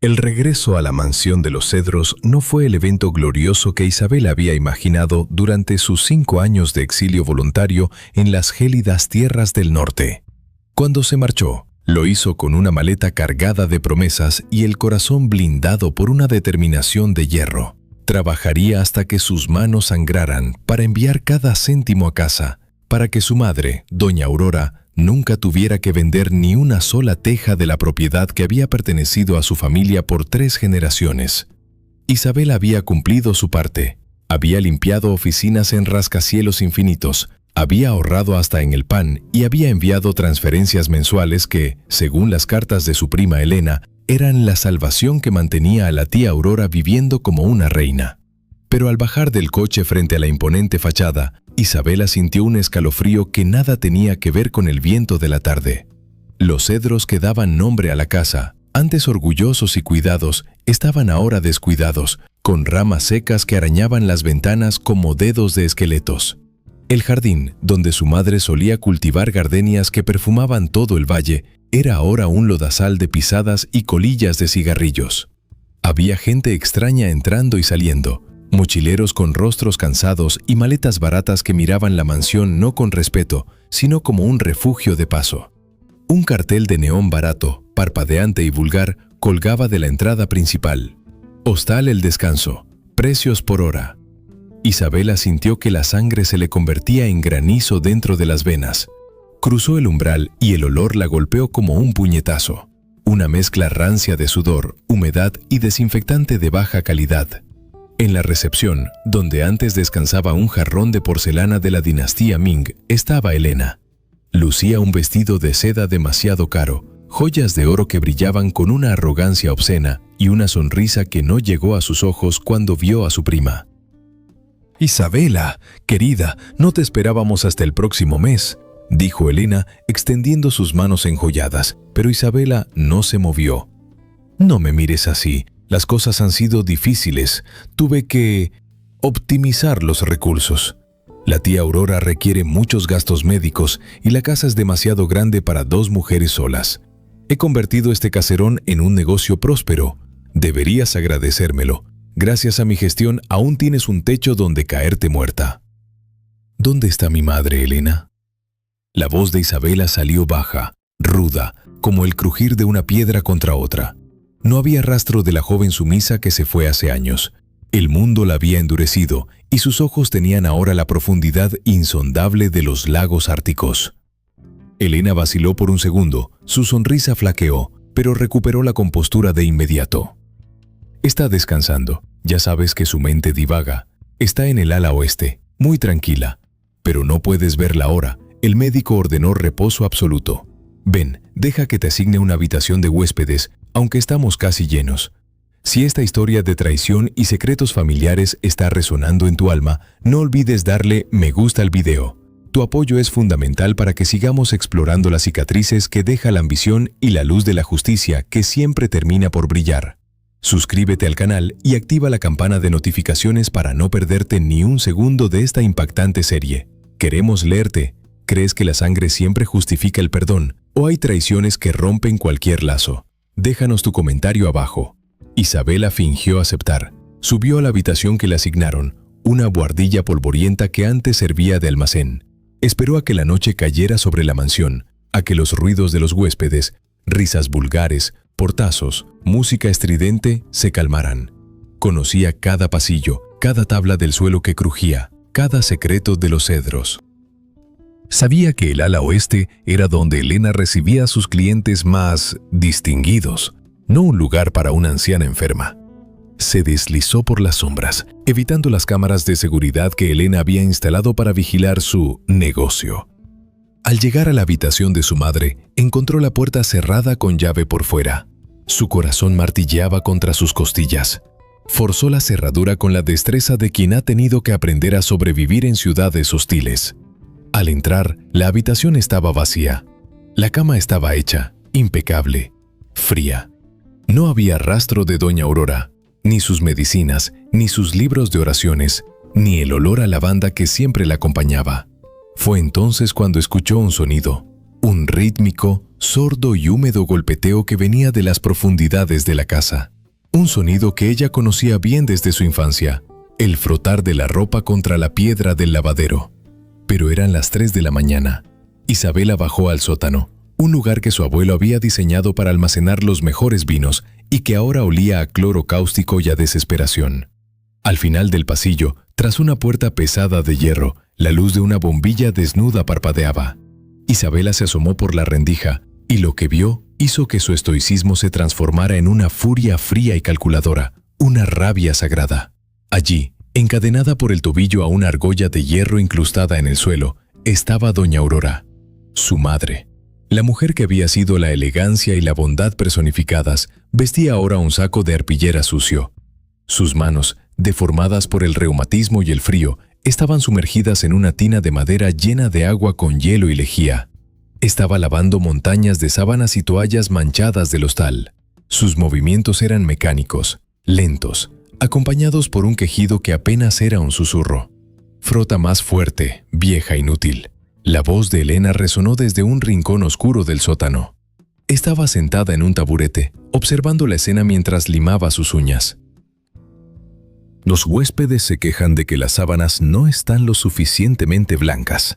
El regreso a la mansión de los Cedros no fue el evento glorioso que Isabel había imaginado durante sus 5 años de exilio voluntario en las gélidas tierras del norte. Cuando se marchó, lo hizo con una maleta cargada de promesas y el corazón blindado por una determinación de hierro. Trabajaría hasta que sus manos sangraran para enviar cada céntimo a casa, para que su madre, doña Aurora, nunca tuviera que vender ni una sola teja de la propiedad que había pertenecido a su familia por 3 generaciones. Isabel había cumplido su parte. Había limpiado oficinas en rascacielos infinitos, había ahorrado hasta en el pan y había enviado transferencias mensuales que, según las cartas de su prima Elena, eran la salvación que mantenía a la tía Aurora viviendo como una reina. Pero al bajar del coche frente a la imponente fachada, Isabela sintió un escalofrío que nada tenía que ver con el viento de la tarde. Los cedros que daban nombre a la casa, antes orgullosos y cuidados, estaban ahora descuidados, con ramas secas que arañaban las ventanas como dedos de esqueletos. El jardín, donde su madre solía cultivar gardenias que perfumaban todo el valle, era ahora un lodazal de pisadas y colillas de cigarrillos. Había gente extraña entrando y saliendo, mochileros con rostros cansados y maletas baratas que miraban la mansión no con respeto, sino como un refugio de paso. Un cartel de neón barato, parpadeante y vulgar, colgaba de la entrada principal. Hostal El Descanso, precios por hora. Isabela sintió que la sangre se le convertía en granizo dentro de las venas. Cruzó el umbral y el olor la golpeó como un puñetazo. Una mezcla rancia de sudor, humedad y desinfectante de baja calidad. En la recepción, donde antes descansaba un jarrón de porcelana de la dinastía Ming, estaba Elena. Lucía un vestido de seda demasiado caro, joyas de oro que brillaban con una arrogancia obscena y una sonrisa que no llegó a sus ojos cuando vio a su prima. «Isabela, querida, no te esperábamos hasta el próximo mes», dijo Elena, extendiendo sus manos enjolladas, pero Isabela no se movió. «No me mires así. Las cosas han sido difíciles. Tuve que optimizar los recursos. La tía Aurora requiere muchos gastos médicos y la casa es demasiado grande para 2 mujeres solas. He convertido este caserón en un negocio próspero. Deberías agradecérmelo. Gracias a mi gestión aún tienes un techo donde caerte muerta». «¿Dónde está mi madre, Elena?». La voz de Isabela salió baja, ruda, como el crujir de una piedra contra otra. No había rastro de la joven sumisa que se fue hace años. El mundo la había endurecido y sus ojos tenían ahora la profundidad insondable de los lagos árticos. Elena vaciló por un segundo, su sonrisa flaqueó, pero recuperó la compostura de inmediato. «Está descansando. Ya sabes que su mente divaga. Está en el ala oeste, muy tranquila. Pero no puedes verla ahora. El médico ordenó reposo absoluto. Ven, deja que te asigne una habitación de huéspedes, aunque estamos casi llenos. Si esta historia de traición y secretos familiares está resonando en tu alma, no olvides darle me gusta al video. Tu apoyo es fundamental para que sigamos explorando las cicatrices que deja la ambición y la luz de la justicia que siempre termina por brillar. Suscríbete al canal y activa la campana de notificaciones para no perderte ni un segundo de esta impactante serie. Queremos leerte. ¿Crees que la sangre siempre justifica el perdón o hay traiciones que rompen cualquier lazo? Déjanos tu comentario abajo. Isabela fingió aceptar. Subió a la habitación que le asignaron, una buhardilla polvorienta que antes servía de almacén. Esperó a que la noche cayera sobre la mansión, a que los ruidos de los huéspedes, risas vulgares, portazos, música estridente se calmaran. Conocía cada pasillo, cada tabla del suelo que crujía, cada secreto de los cedros. Sabía que el ala oeste era donde Elena recibía a sus clientes más distinguidos, no un lugar para una anciana enferma. Se deslizó por las sombras, evitando las cámaras de seguridad que Elena había instalado para vigilar su negocio. Al llegar a la habitación de su madre, encontró la puerta cerrada con llave por fuera. Su corazón martilleaba contra sus costillas. Forzó la cerradura con la destreza de quien ha tenido que aprender a sobrevivir en ciudades hostiles. Al entrar, la habitación estaba vacía. La cama estaba hecha, impecable, fría. No había rastro de doña Aurora, ni sus medicinas, ni sus libros de oraciones, ni el olor a lavanda que siempre la acompañaba. Fue entonces cuando escuchó un sonido. un rítmico, sordo y húmedo golpeteo que venía de las profundidades de la casa. Un sonido que ella conocía bien desde su infancia, el frotar de la ropa contra la piedra del lavadero. Pero eran las 3 de la mañana. Isabela bajó al sótano, un lugar que su abuelo había diseñado para almacenar los mejores vinos y que ahora olía a cloro cáustico y a desesperación. Al final del pasillo, tras una puerta pesada de hierro, la luz de una bombilla desnuda parpadeaba. Isabela se asomó por la rendija y lo que vio hizo que su estoicismo se transformara en una furia fría y calculadora, una rabia sagrada. Allí, encadenada por el tobillo a una argolla de hierro incrustada en el suelo, estaba doña Aurora, su madre. La mujer que había sido la elegancia y la bondad personificadas, vestía ahora un saco de arpillera sucio. Sus manos, deformadas por el reumatismo y el frío, estaban sumergidas en una tina de madera llena de agua con hielo y lejía. Estaba lavando montañas de sábanas y toallas manchadas del hostal. Sus movimientos eran mecánicos, lentos, acompañados por un quejido que apenas era un susurro. Frota más fuerte, vieja, inútil. La voz de Elena resonó desde un rincón oscuro del sótano. Estaba sentada en un taburete, observando la escena mientras limaba sus uñas. Los huéspedes se quejan de que las sábanas no están lo suficientemente blancas.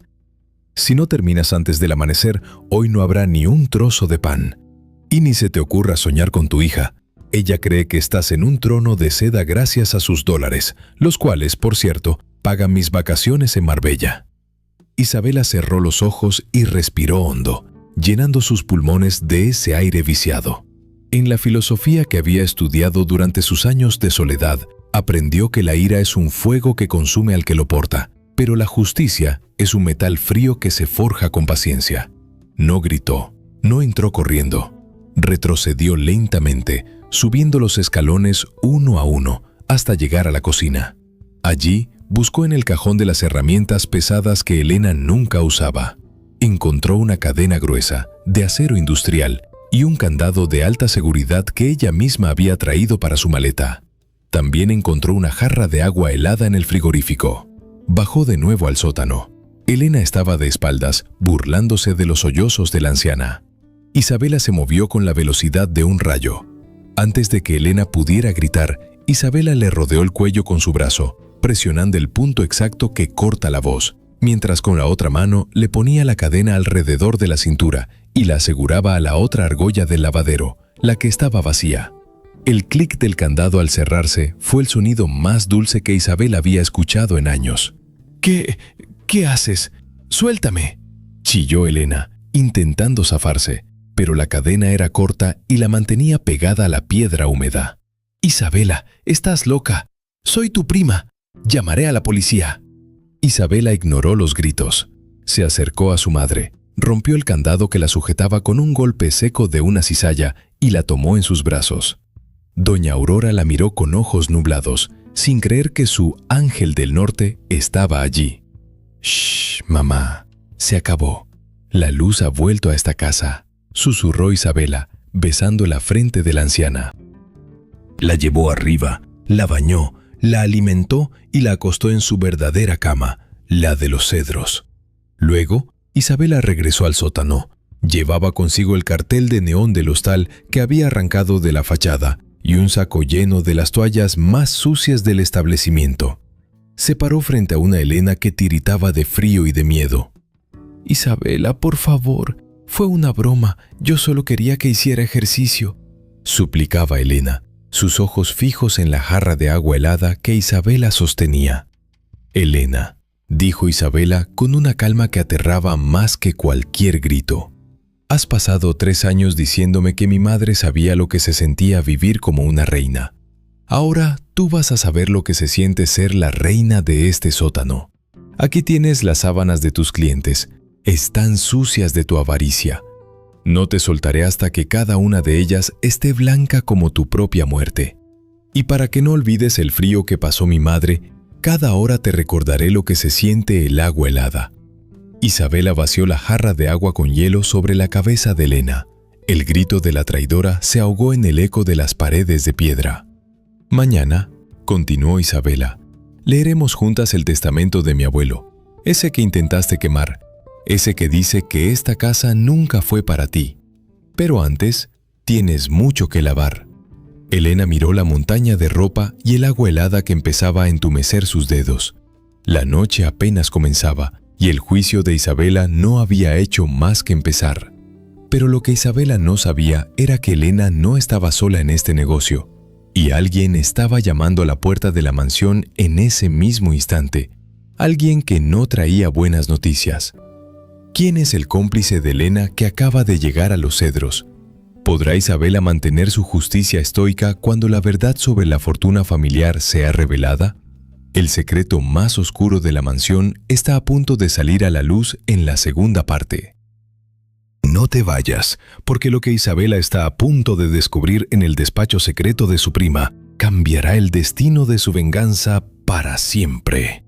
Si no terminas antes del amanecer, hoy no habrá ni un trozo de pan. Y ni se te ocurra soñar con tu hija. Ella cree que estás en un trono de seda gracias a sus dólares, los cuales, por cierto, pagan mis vacaciones en Marbella. Isabela cerró los ojos y respiró hondo, llenando sus pulmones de ese aire viciado. En la filosofía que había estudiado durante sus años de soledad, aprendió que la ira es un fuego que consume al que lo porta, pero la justicia es un metal frío que se forja con paciencia. No gritó, no entró corriendo. Retrocedió lentamente, subiendo los escalones uno a uno, hasta llegar a la cocina. Allí, buscó en el cajón de las herramientas pesadas que Elena nunca usaba. Encontró una cadena gruesa, de acero industrial, y un candado de alta seguridad que ella misma había traído para su maleta. También encontró una jarra de agua helada en el frigorífico. Bajó de nuevo al sótano. Elena estaba de espaldas, burlándose de los sollozos de la anciana. Isabela se movió con la velocidad de un rayo. Antes de que Elena pudiera gritar, Isabela le rodeó el cuello con su brazo, presionando el punto exacto que corta la voz, mientras con la otra mano le ponía la cadena alrededor de la cintura y la aseguraba a la otra argolla del lavadero, la que estaba vacía. El clic del candado al cerrarse fue el sonido más dulce que Isabela había escuchado en años. ¿Qué haces? ¡Suéltame!, chilló Elena, intentando zafarse, pero la cadena era corta y la mantenía pegada a la piedra húmeda. «Isabela, estás loca. Soy tu prima. Llamaré a la policía». Isabela ignoró los gritos. Se acercó a su madre, rompió el candado que la sujetaba con un golpe seco de una cizalla y la tomó en sus brazos. Doña Aurora la miró con ojos nublados, sin creer que su ángel del norte estaba allí. «Shh, mamá, se acabó. La luz ha vuelto a esta casa», susurró Isabela, besando la frente de la anciana. La llevó arriba, la bañó, la alimentó y la acostó en su verdadera cama, la de los cedros. Luego, Isabela regresó al sótano. Llevaba consigo el cartel de neón del hostal que había arrancado de la fachada y un saco lleno de las toallas más sucias del establecimiento. Se paró frente a una Elena que tiritaba de frío y de miedo. «Isabela, por favor, fue una broma. Yo solo quería que hiciera ejercicio», suplicaba Elena, sus ojos fijos en la jarra de agua helada que Isabela sostenía. «Elena», dijo Isabela con una calma que aterraba más que cualquier grito. «Has pasado 3 años diciéndome que mi madre sabía lo que se sentía vivir como una reina. Ahora tú vas a saber lo que se siente ser la reina de este sótano. Aquí tienes las sábanas de tus clientes. Están sucias de tu avaricia. No te soltaré hasta que cada una de ellas esté blanca como tu propia muerte. Y para que no olvides el frío que pasó mi madre, cada hora te recordaré lo que se siente el agua helada». Isabela vació la jarra de agua con hielo sobre la cabeza de Elena. El grito de la traidora se ahogó en el eco de las paredes de piedra. «Mañana», continuó Isabela, «leeremos juntas el testamento de mi abuelo, ese que intentaste quemar. ese que dice que esta casa nunca fue para ti. Pero antes, tienes mucho que lavar. Elena miró la montaña de ropa y el agua helada que empezaba a entumecer sus dedos. La noche apenas comenzaba y el juicio de Isabela no había hecho más que empezar. Pero lo que Isabela no sabía era que Elena no estaba sola en este negocio, y alguien estaba llamando a la puerta de la mansión en ese mismo instante. Alguien que no traía buenas noticias. ¿Quién es el cómplice de Elena que acaba de llegar a Los Cedros? ¿Podrá Isabela mantener su justicia estoica cuando la verdad sobre la fortuna familiar sea revelada? El secreto más oscuro de la mansión está a punto de salir a la luz en la segunda parte. No te vayas, porque lo que Isabela está a punto de descubrir en el despacho secreto de su prima cambiará el destino de su venganza para siempre.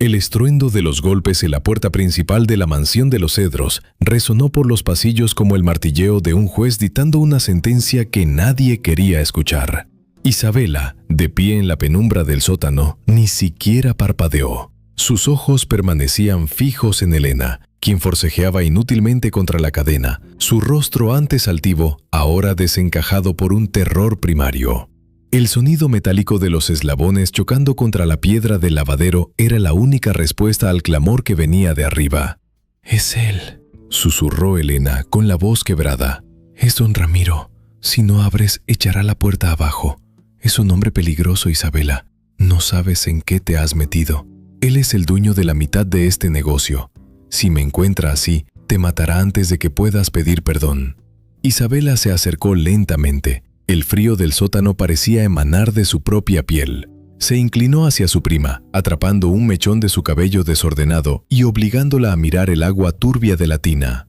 El estruendo de los golpes en la puerta principal de la mansión de Los Cedros resonó por los pasillos como el martilleo de un juez dictando una sentencia que nadie quería escuchar. Isabela, de pie en la penumbra del sótano, ni siquiera parpadeó. Sus ojos permanecían fijos en Elena, quien forcejeaba inútilmente contra la cadena, su rostro antes altivo, ahora desencajado por un terror primario. El sonido metálico de los eslabones chocando contra la piedra del lavadero era la única respuesta al clamor que venía de arriba. «Es él», susurró Elena con la voz quebrada. «Es don Ramiro. Si no abres, echará la puerta abajo. Es un hombre peligroso, Isabela. No sabes en qué te has metido. Él es el dueño de la mitad de este negocio. Si me encuentra así, te matará antes de que puedas pedir perdón». Isabela se acercó lentamente. El frío del sótano parecía emanar de su propia piel. Se inclinó hacia su prima, atrapando un mechón de su cabello desordenado y obligándola a mirar el agua turbia de la tina.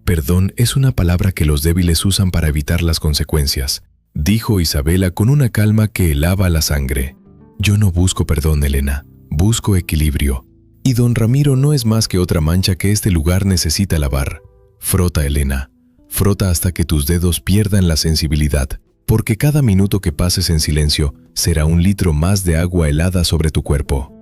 «Perdón es una palabra que los débiles usan para evitar las consecuencias», dijo Isabela con una calma que helaba la sangre. «Yo no busco perdón, Elena. Busco equilibrio. Y don Ramiro no es más que otra mancha que este lugar necesita lavar. Frota, Elena. Frota hasta que tus dedos pierdan la sensibilidad, porque cada minuto que pases en silencio será un litro más de agua helada sobre tu cuerpo».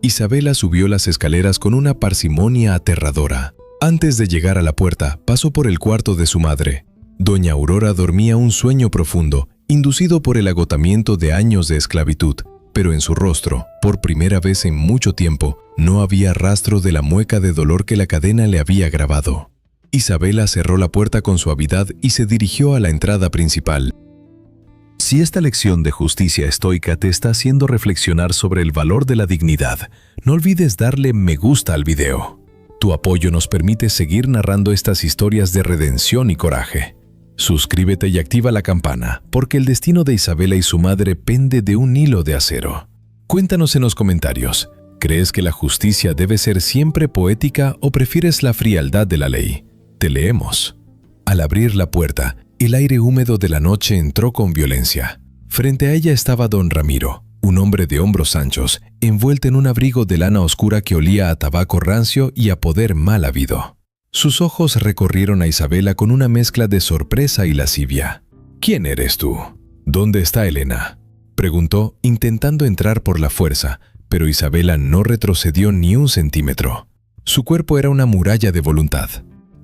Isabela subió las escaleras con una parsimonia aterradora. Antes de llegar a la puerta, pasó por el cuarto de su madre. Doña Aurora dormía un sueño profundo, inducido por el agotamiento de años de esclavitud, pero en su rostro, por primera vez en mucho tiempo, no había rastro de la mueca de dolor que la cadena le había grabado. Isabela cerró la puerta con suavidad y se dirigió a la entrada principal. Si esta lección de justicia estoica te está haciendo reflexionar sobre el valor de la dignidad, no olvides darle me gusta al video. Tu apoyo nos permite seguir narrando estas historias de redención y coraje. Suscríbete y activa la campana, porque el destino de Isabela y su madre pende de un hilo de acero. Cuéntanos en los comentarios, ¿crees que la justicia debe ser siempre poética o prefieres la frialdad de la ley? Te leemos. Al abrir la puerta, el aire húmedo de la noche entró con violencia. Frente a ella estaba don Ramiro, un hombre de hombros anchos, envuelto en un abrigo de lana oscura que olía a tabaco rancio y a poder mal habido. Sus ojos recorrieron a Isabela con una mezcla de sorpresa y lascivia. «¿Quién eres tú? ¿Dónde está Elena?», preguntó, intentando entrar por la fuerza, pero Isabela no retrocedió ni un centímetro. Su cuerpo era una muralla de voluntad.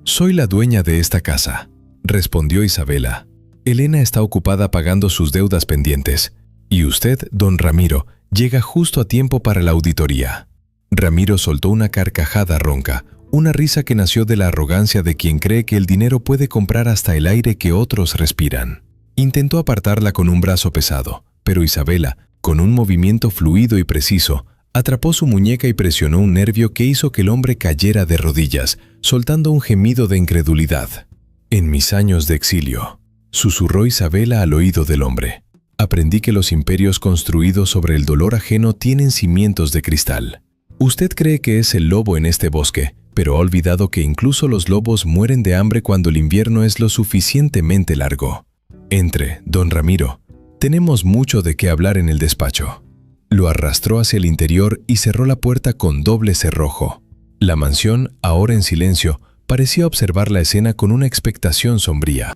«Soy la dueña de esta casa», respondió Isabela. «Elena está ocupada pagando sus deudas pendientes, y usted, don Ramiro, llega justo a tiempo para la auditoría». Ramiro soltó una carcajada ronca, una risa que nació de la arrogancia de quien cree que el dinero puede comprar hasta el aire que otros respiran. Intentó apartarla con un brazo pesado, pero Isabela, con un movimiento fluido y preciso, atrapó su muñeca y presionó un nervio que hizo que el hombre cayera de rodillas, soltando un gemido de incredulidad. «En mis años de exilio», susurró Isabela al oído del hombre, «aprendí que los imperios construidos sobre el dolor ajeno tienen cimientos de cristal. Usted cree que es el lobo en este bosque, pero ha olvidado que incluso los lobos mueren de hambre cuando el invierno es lo suficientemente largo. Entre, don Ramiro. Tenemos mucho de qué hablar en el despacho». Lo arrastró hacia el interior y cerró la puerta con doble cerrojo. La mansión, ahora en silencio, parecía observar la escena con una expectación sombría.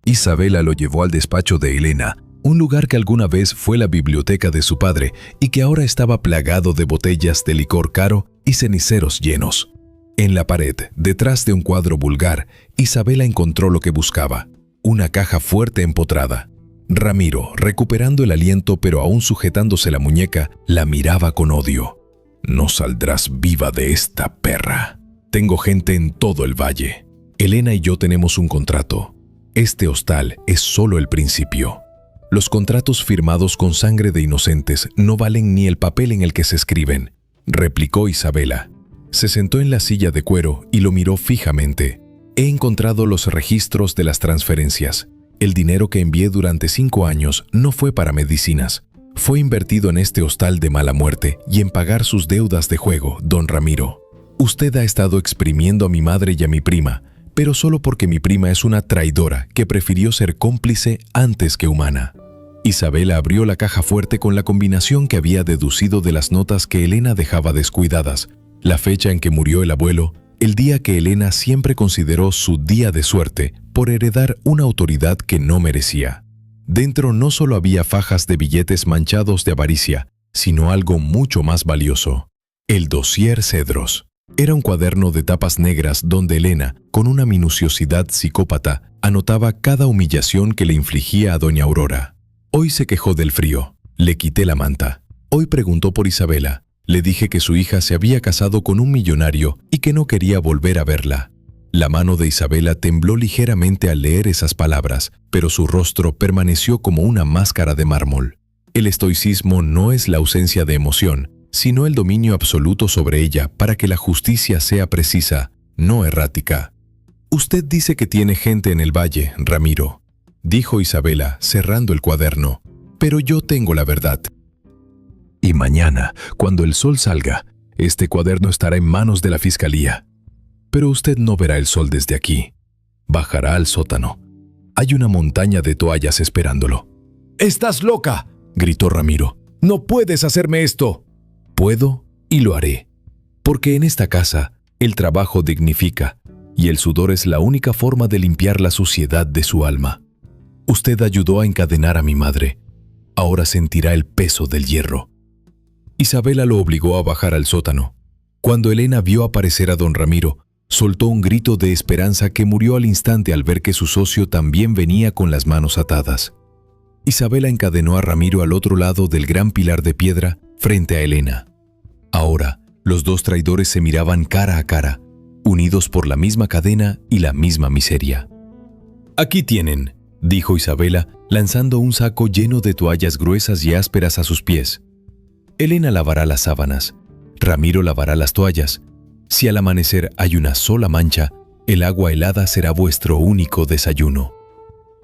Isabela lo llevó al despacho de Elena, un lugar que alguna vez fue la biblioteca de su padre y que ahora estaba plagado de botellas de licor caro y ceniceros llenos. En la pared, detrás de un cuadro vulgar, Isabela encontró lo que buscaba: una caja fuerte empotrada. Ramiro, recuperando el aliento pero aún sujetándose la muñeca, la miraba con odio. «No saldrás viva de esta perra. Tengo gente en todo el valle. Elena y yo tenemos un contrato. Este hostal es solo el principio. Los contratos firmados con sangre de inocentes no valen ni el papel en el que se escriben», replicó Isabela. Se sentó en la silla de cuero y lo miró fijamente. «He encontrado los registros de las transferencias. El dinero que envié durante 5 años no fue para medicinas. Fue invertido en este hostal de mala muerte y en pagar sus deudas de juego, don Ramiro. Usted ha estado exprimiendo a mi madre y a mi prima, pero solo porque mi prima es una traidora que prefirió ser cómplice antes que humana». Isabela abrió la caja fuerte con la combinación que había deducido de las notas que Elena dejaba descuidadas, la fecha en que murió el abuelo, el día que Elena siempre consideró su día de suerte por heredar una autoridad que no merecía. Dentro no solo había fajas de billetes manchados de avaricia, sino algo mucho más valioso: el dossier Cedros. Era un cuaderno de tapas negras donde Elena, con una minuciosidad psicópata, anotaba cada humillación que le infligía a doña Aurora. Hoy se quejó del frío. Le quité la manta. Hoy preguntó por Isabela. Le dije que su hija se había casado con un millonario y que no quería volver a verla. La mano de Isabela tembló ligeramente al leer esas palabras, pero su rostro permaneció como una máscara de mármol. El estoicismo no es la ausencia de emoción, sino el dominio absoluto sobre ella para que la justicia sea precisa, no errática. «Usted dice que tiene gente en el valle, Ramiro», dijo Isabela, cerrando el cuaderno, «pero yo tengo la verdad. Y mañana, cuando el sol salga, este cuaderno estará en manos de la fiscalía. Pero usted no verá el sol desde aquí. Bajará al sótano. Hay una montaña de toallas esperándolo». «¡Estás loca!», gritó Ramiro. «¡No puedes hacerme esto!». «Puedo y lo haré. Porque en esta casa, el trabajo dignifica, y el sudor es la única forma de limpiar la suciedad de su alma. Usted ayudó a encadenar a mi madre. Ahora sentirá el peso del hierro». Isabela lo obligó a bajar al sótano. Cuando Elena vio aparecer a don Ramiro, soltó un grito de esperanza que murió al instante al ver que su socio también venía con las manos atadas. Isabela encadenó a Ramiro al otro lado del gran pilar de piedra, frente a Elena. Ahora, los dos traidores se miraban cara a cara, unidos por la misma cadena y la misma miseria. «Aquí tienen», dijo Isabela, lanzando un saco lleno de toallas gruesas y ásperas a sus pies. «Elena lavará las sábanas. Ramiro lavará las toallas. Si al amanecer hay una sola mancha, el agua helada será vuestro único desayuno».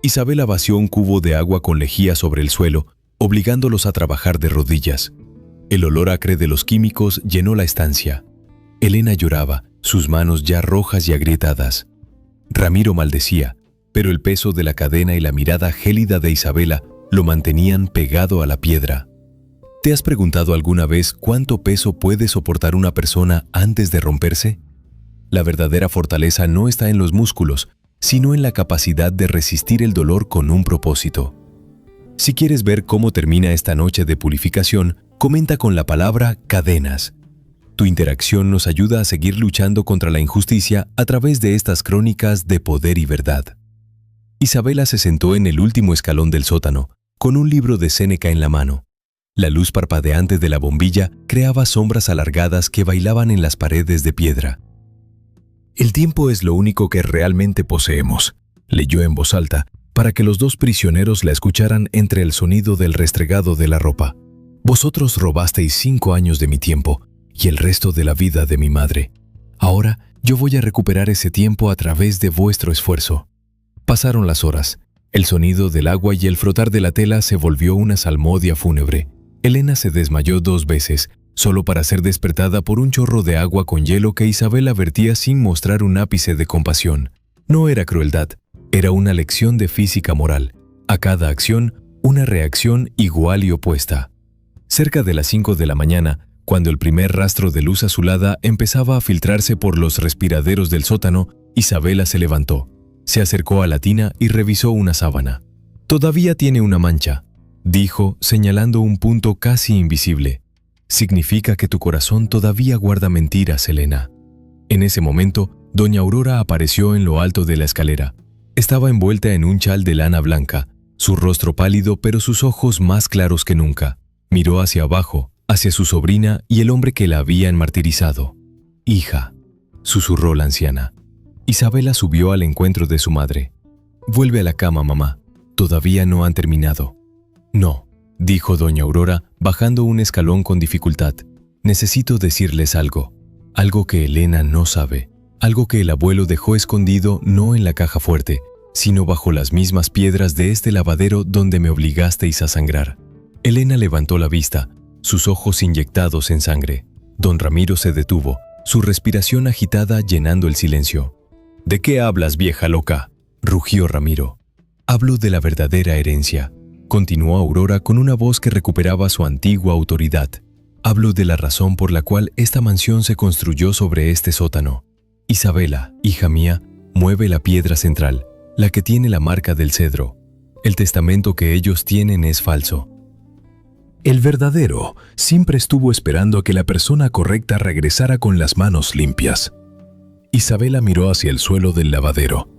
Isabela vació un cubo de agua con lejía sobre el suelo, obligándolos a trabajar de rodillas. El olor acre de los químicos llenó la estancia. Elena lloraba, sus manos ya rojas y agrietadas. Ramiro maldecía, pero el peso de la cadena y la mirada gélida de Isabela lo mantenían pegado a la piedra. ¿Te has preguntado alguna vez cuánto peso puede soportar una persona antes de romperse? La verdadera fortaleza no está en los músculos, sino en la capacidad de resistir el dolor con un propósito. Si quieres ver cómo termina esta noche de purificación, comenta con la palabra cadenas. Tu interacción nos ayuda a seguir luchando contra la injusticia a través de estas crónicas de poder y verdad. Isabela se sentó en el último escalón del sótano, con un libro de Séneca en la mano. La luz parpadeante de la bombilla creaba sombras alargadas que bailaban en las paredes de piedra. «El tiempo es lo único que realmente poseemos», leyó en voz alta, para que los dos prisioneros la escucharan entre el sonido del restregado de la ropa. «Vosotros robasteis 5 años de mi tiempo y el resto de la vida de mi madre. Ahora yo voy a recuperar ese tiempo a través de vuestro esfuerzo». Pasaron las horas. El sonido del agua y el frotar de la tela se volvió una salmodia fúnebre. Elena se desmayó 2 veces, solo para ser despertada por un chorro de agua con hielo que Isabela vertía sin mostrar un ápice de compasión. No era crueldad, era una lección de física moral. A cada acción, una reacción igual y opuesta. Cerca de las 5 de la mañana, cuando el primer rastro de luz azulada empezaba a filtrarse por los respiraderos del sótano, Isabela se levantó. Se acercó a la tina y revisó una sábana. «Todavía tiene una mancha», dijo, señalando un punto casi invisible. «Significa que tu corazón todavía guarda mentiras, Elena». En ese momento, doña Aurora apareció en lo alto de la escalera. Estaba envuelta en un chal de lana blanca, su rostro pálido pero sus ojos más claros que nunca. Miró hacia abajo, hacia su sobrina y el hombre que la habían martirizado. «Hija», susurró la anciana. Isabela subió al encuentro de su madre. «Vuelve a la cama, mamá. Todavía no han terminado». «No», dijo doña Aurora, bajando un escalón con dificultad. «Necesito decirles algo. Algo que Elena no sabe. Algo que el abuelo dejó escondido no en la caja fuerte, sino bajo las mismas piedras de este lavadero donde me obligasteis a sangrar». Elena levantó la vista, sus ojos inyectados en sangre. Don Ramiro se detuvo, su respiración agitada llenando el silencio. «¿De qué hablas, vieja loca?», rugió Ramiro. «Hablo de la verdadera herencia», continuó Aurora con una voz que recuperaba su antigua autoridad. «Hablo de la razón por la cual esta mansión se construyó sobre este sótano. Isabela, hija mía, mueve la piedra central, la que tiene la marca del cedro. El testamento que ellos tienen es falso». El verdadero siempre estuvo esperando a que la persona correcta regresara con las manos limpias. Isabela miró hacia el suelo del lavadero.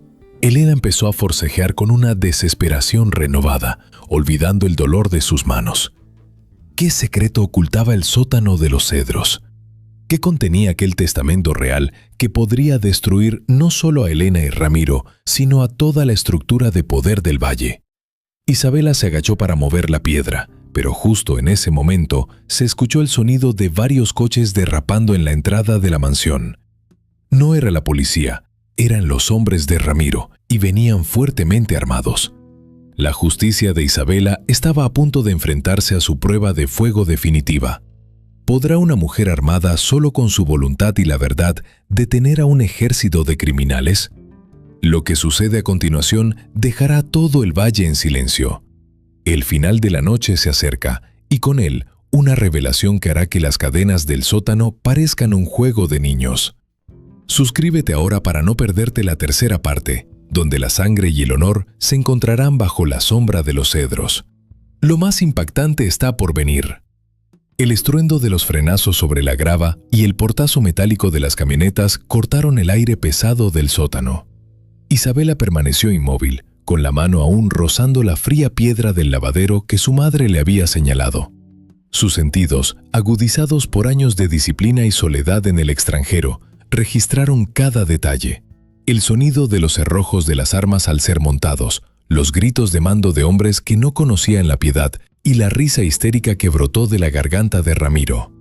Elena empezó a forcejear con una desesperación renovada, olvidando el dolor de sus manos. ¿Qué secreto ocultaba el sótano de los cedros? ¿Qué contenía aquel testamento real que podría destruir no solo a Elena y Ramiro, sino a toda la estructura de poder del valle? Isabela se agachó para mover la piedra, pero justo en ese momento se escuchó el sonido de varios coches derrapando en la entrada de la mansión. No era la policía, eran los hombres de Ramiro y venían fuertemente armados. La justicia de Isabela estaba a punto de enfrentarse a su prueba de fuego definitiva. ¿Podrá una mujer armada solo con su voluntad y la verdad detener a un ejército de criminales? Lo que sucede a continuación dejará todo el valle en silencio. El final de la noche se acerca, y con él una revelación que hará que las cadenas del sótano parezcan un juego de niños. Suscríbete ahora para no perderte la tercera parte, donde la sangre y el honor se encontrarán bajo la sombra de los cedros. Lo más impactante está por venir. El estruendo de los frenazos sobre la grava y el portazo metálico de las camionetas cortaron el aire pesado del sótano. Isabela permaneció inmóvil, con la mano aún rozando la fría piedra del lavadero que su madre le había señalado. Sus sentidos, agudizados por años de disciplina y soledad en el extranjero, registraron cada detalle. El sonido de los cerrojos de las armas al ser montados, los gritos de mando de hombres que no conocían la piedad y la risa histérica que brotó de la garganta de Ramiro.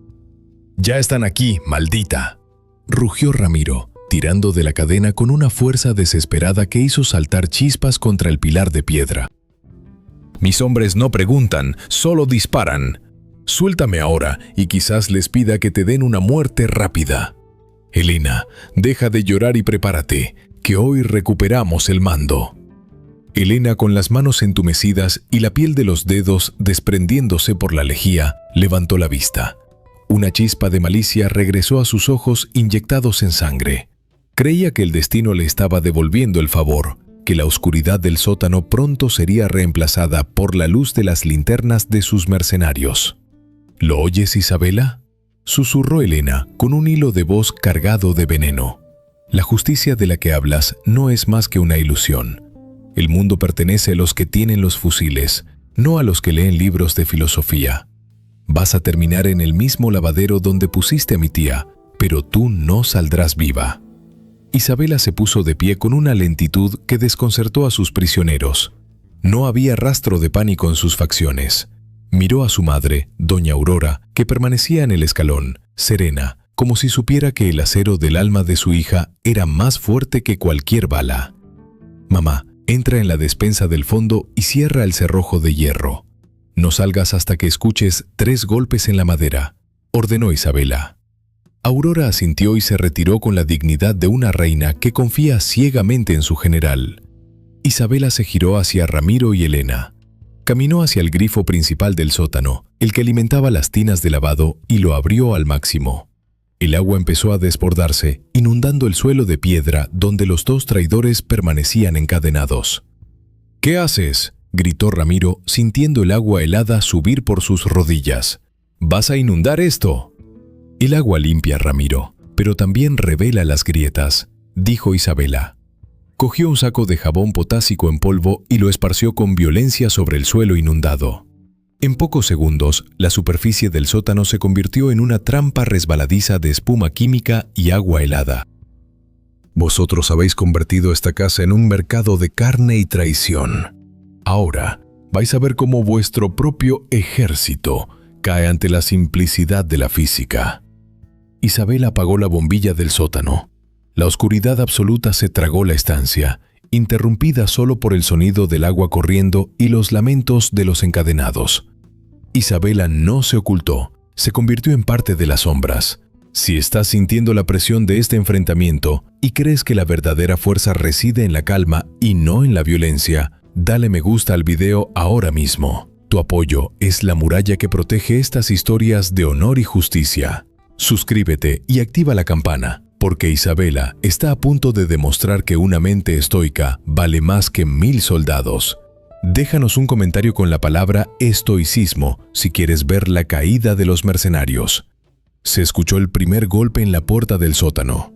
«Ya están aquí, maldita», rugió Ramiro, tirando de la cadena con una fuerza desesperada que hizo saltar chispas contra el pilar de piedra. «Mis hombres no preguntan, solo disparan. Suéltame ahora y quizás les pida que te den una muerte rápida. Elena, deja de llorar y prepárate, que hoy recuperamos el mando». Elena, con las manos entumecidas y la piel de los dedos desprendiéndose por la lejía, levantó la vista. Una chispa de malicia regresó a sus ojos inyectados en sangre. Creía que el destino le estaba devolviendo el favor, que la oscuridad del sótano pronto sería reemplazada por la luz de las linternas de sus mercenarios. «¿Lo oyes, Isabela?», susurró Elena con un hilo de voz cargado de veneno. «La justicia de la que hablas no es más que una ilusión. El mundo pertenece a los que tienen los fusiles, no a los que leen libros de filosofía. Vas a terminar en el mismo lavadero donde pusiste a mi tía, pero tú no saldrás viva». Isabela se puso de pie con una lentitud que desconcertó a sus prisioneros. No había rastro de pánico en sus facciones. Miró a su madre, doña Aurora, que permanecía en el escalón, serena, como si supiera que el acero del alma de su hija era más fuerte que cualquier bala. «Mamá, entra en la despensa del fondo y cierra el cerrojo de hierro. No salgas hasta que escuches 3 golpes en la madera», ordenó Isabela. Aurora asintió y se retiró con la dignidad de una reina que confía ciegamente en su general. Isabela se giró hacia Ramiro y Elena. Caminó hacia el grifo principal del sótano, el que alimentaba las tinas de lavado, y lo abrió al máximo. El agua empezó a desbordarse, inundando el suelo de piedra donde los 2 traidores permanecían encadenados. «¿Qué haces?», gritó Ramiro, sintiendo el agua helada subir por sus rodillas. «¡Vas a inundar esto!». «El agua limpia, Ramiro. pero también revela las grietas, dijo Isabela. Cogió un saco de jabón potásico en polvo y lo esparció con violencia sobre el suelo inundado. En pocos segundos, la superficie del sótano se convirtió en una trampa resbaladiza de espuma química y agua helada. Vosotros habéis convertido esta casa en un mercado de carne y traición. Ahora vais a ver cómo vuestro propio ejército cae ante la simplicidad de la física. Isabela apagó la bombilla del sótano. La oscuridad absoluta se tragó la estancia, interrumpida solo por el sonido del agua corriendo y los lamentos de los encadenados. Isabela no se ocultó, se convirtió en parte de las sombras. Si estás sintiendo la presión de este enfrentamiento y crees que la verdadera fuerza reside en la calma y no en la violencia, dale me gusta al video ahora mismo. Tu apoyo es la muralla que protege estas historias de honor y justicia. Suscríbete y activa la campana, porque Isabela está a punto de demostrar que una mente estoica vale más que 1000 soldados. Déjanos un comentario con la palabra estoicismo si quieres ver la caída de los mercenarios. Se escuchó el primer golpe en la puerta del sótano.